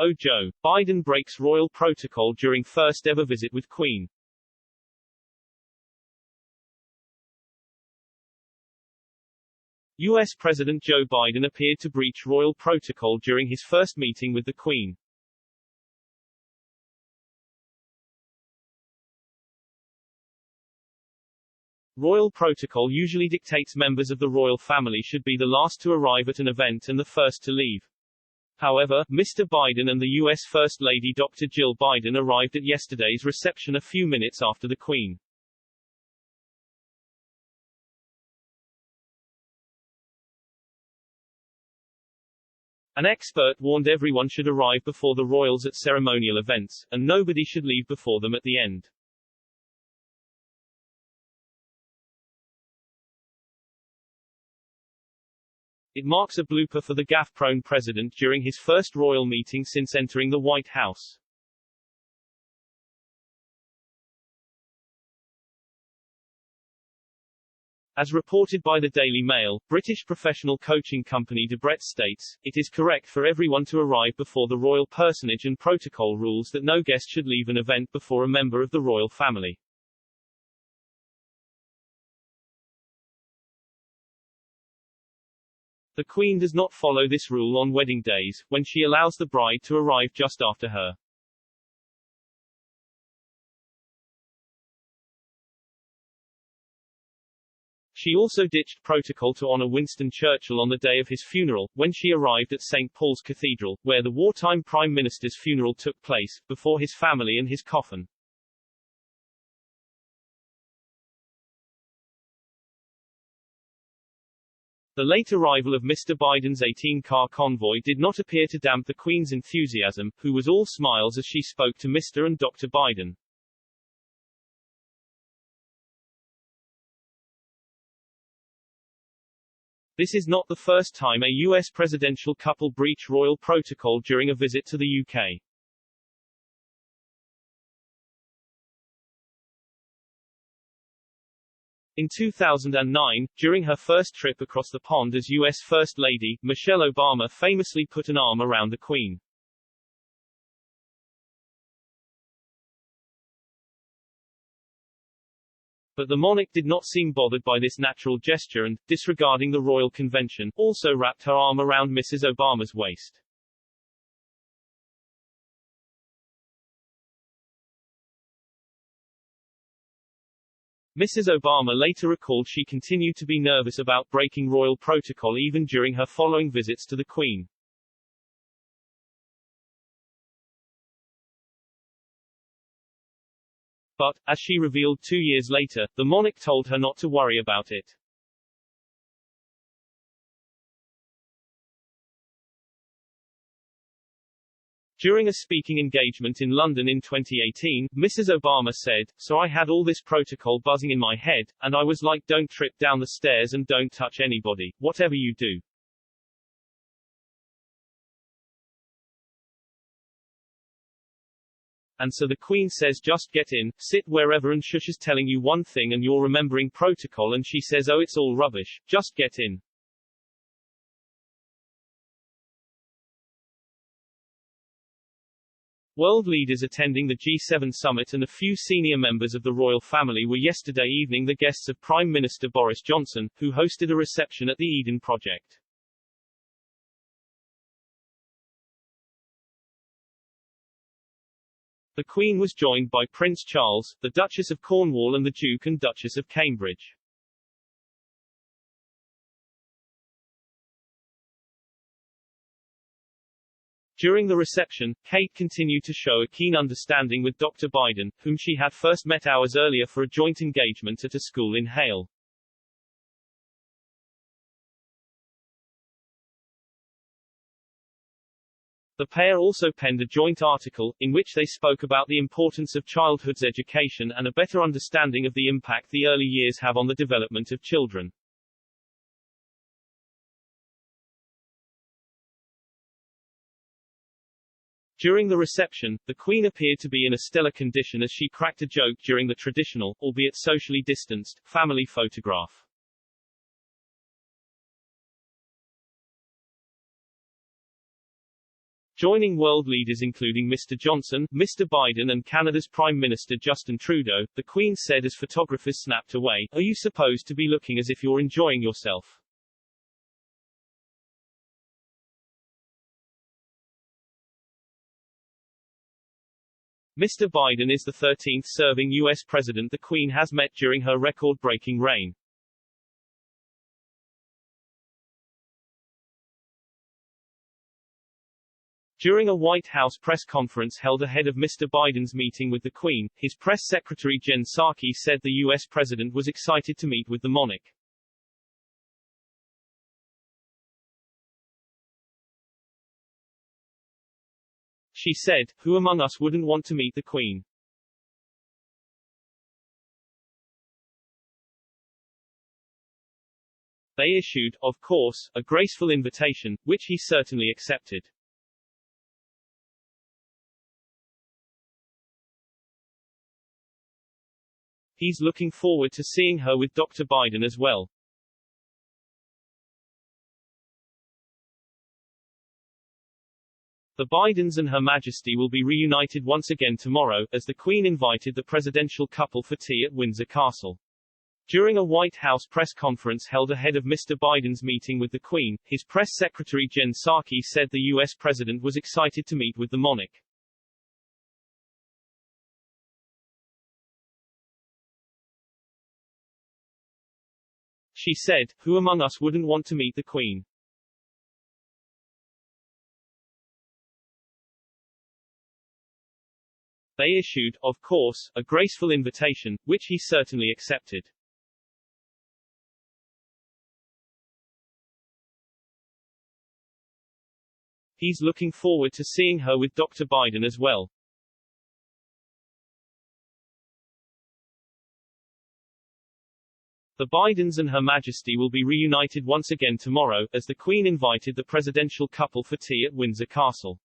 Oh Joe, Biden breaks royal protocol during first ever visit with Queen. U.S. President Joe Biden appeared to breach royal protocol during his first meeting with the Queen. Royal protocol usually dictates members of the royal family should be the last to arrive at an event and the first to leave. However, Mr. Biden and the U.S. First Lady Dr. Jill Biden arrived at yesterday's reception a few minutes after the Queen. An expert warned everyone should arrive before the royals at ceremonial events, and nobody should leave before them at the end. It marks a blooper for the gaffe-prone president during his first royal meeting since entering the White House. As reported by the Daily Mail, British professional coaching company Debrett states, "It is correct for everyone to arrive before the royal personage and protocol rules that no guest should leave an event before a member of the royal family." The Queen does not follow this rule on wedding days, when she allows the bride to arrive just after her. She also ditched protocol to honor Winston Churchill on the day of his funeral, when she arrived at St. Paul's Cathedral, where the wartime Prime Minister's funeral took place, before his family and his coffin. The late arrival of Mr. Biden's 18-car convoy did not appear to damp the Queen's enthusiasm, who was all smiles as she spoke to Mr. and Dr. Biden. This is not the first time a U.S. presidential couple breach royal protocol during a visit to the UK. In 2009, during her first trip across the pond as U.S. First Lady, Michelle Obama famously put an arm around the Queen. But the monarch did not seem bothered by this natural gesture and, disregarding the royal convention, also wrapped her arm around Mrs. Obama's waist. Mrs. Obama later recalled she continued to be nervous about breaking royal protocol even during her following visits to the Queen. But, as she revealed 2 years later, the monarch told her not to worry about it. During a speaking engagement in London in 2018, Mrs. Obama said, "So I had all this protocol buzzing in my head, and I was like, don't trip down the stairs and don't touch anybody, whatever you do." And so the Queen says just get in, sit wherever and shush is telling you one thing and you're remembering protocol and she says oh it's all rubbish, just get in. World leaders attending the G7 summit and a few senior members of the royal family were yesterday evening the guests of Prime Minister Boris Johnson, who hosted a reception at the Eden Project. The Queen was joined by Prince Charles, the Duchess of Cornwall and the Duke and Duchess of Cambridge. During the reception, Kate continued to show a keen understanding with Dr. Biden, whom she had first met hours earlier for a joint engagement at a school in Hale. The pair also penned a joint article, in which they spoke about the importance of childhood's education and a better understanding of the impact the early years have on the development of children. During the reception, the Queen appeared to be in a stellar condition as she cracked a joke during the traditional, albeit socially distanced, family photograph. Joining world leaders including Mr. Johnson, Mr. Biden and Canada's Prime Minister Justin Trudeau, the Queen said as photographers snapped away, "Are you supposed to be looking as if you're enjoying yourself?" Mr. Biden is the 13th serving U.S. president the Queen has met during her record-breaking reign. During a White House press conference held ahead of Mr. Biden's meeting with the Queen, his press secretary Jen Psaki said the U.S. president was excited to meet with the monarch. She said, "Who among us wouldn't want to meet the Queen?" They issued, of course, a graceful invitation, which he certainly accepted. He's looking forward to seeing her with Dr. Biden as well. The Bidens and Her Majesty will be reunited once again tomorrow, as the Queen invited the presidential couple for tea at Windsor Castle. During a White House press conference held ahead of Mr. Biden's meeting with the Queen, his press secretary Jen Psaki said the U.S. president was excited to meet with the monarch. She said, "Who among us wouldn't want to meet the Queen?" They issued, of course, a graceful invitation, which he certainly accepted. He's looking forward to seeing her with Dr. Biden as well. The Bidens and Her Majesty will be reunited once again tomorrow, as the Queen invited the presidential couple for tea at Windsor Castle.